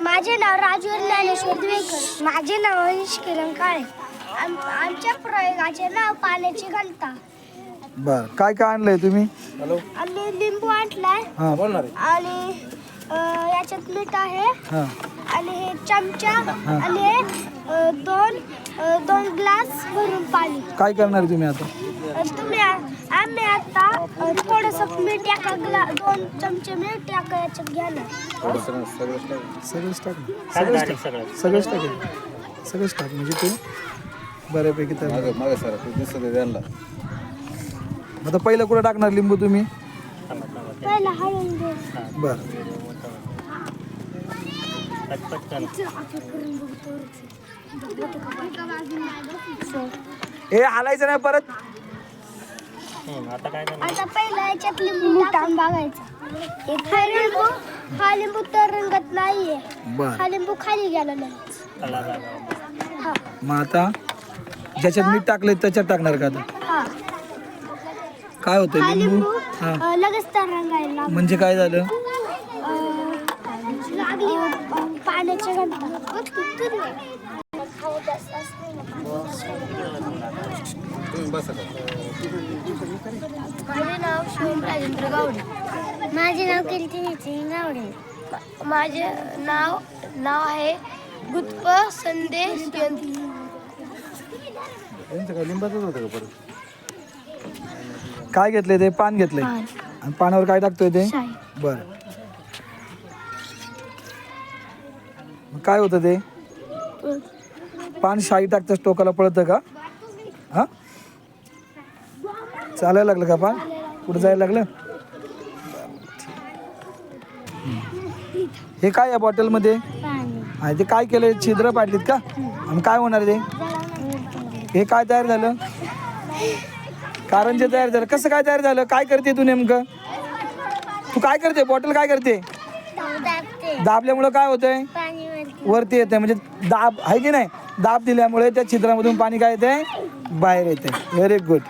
माझे नाव राजू ज्ञानेश्वर द्वेकर. माझे नाव हरीश किरण काळे. आमच्या प्रयोगाचे नाव पाण्याची घनता. बर, काय काय आणलंय तुम्ही? आम्ही लिंबू आणलाय हा बोलणार आणि याच्यात मीठ आहे हा आणि हे चमचा आणि हे दोन ग्लास भरून पाणी. काय करणार तुम्ही आता? आम्ही आता थोडस मीठ एका दोन चमचे मीठ एका याच्यात घेणार. सगळंच टाक म्हणजे ते बऱ्यापैकी तर. आता पहिलं कुठं टाकणार लिंबू तुम्ही? पहिला हळून घे. बर, हे हालायचं नाही परत. आता पहिला याच्यात लिंबू टाकून बघायचा. हा लिंबू तर रंगत नाहीये. बर, हा लिंबू खाली गेला नाही. हा मग आता ज्याच्यात मीठ टाकलंय त्याच्यात टाकणार का आता? हा काय होतं हा लिंबू? लिंबू हा लगेच तर रंगायला लागला. म्हणजे काय झालं? पाण्याच्या घनता. माझे नाव शिवम राजेंद्र गावडे. माझे नाव कीर्ती नितीन गावडे. माझे नाव आहे गुत्प संदेश यंत्री. काय लिंबाचंच होतं का परत? काय घेतलंय ते? पान घेतलंय. आणि पानावर काय टाकतोय ते? बर, काय होतं ते? पान शाई टाकताच टोकाला पळतं का? हा, चालायला लागलं का पान? पुढे जायला लागलं? हे काय या बॉटलमध्ये? आणि ते काय केलंय? छिद्र पाडलीत का? आणि काय होणार ते? हे काय तयार झालं? कारंजे तयार झालं. कसं काय तयार झालं? काय करते तू नेमकं? तू काय करते? बॉटल काय करते? दाबल्यामुळं काय होतंय? वरती येते. म्हणजे दाब आहे की नाही? दाब दिल्यामुळे त्या छिद्रामधून पाणी काय येते? बाहेर येते. Very good.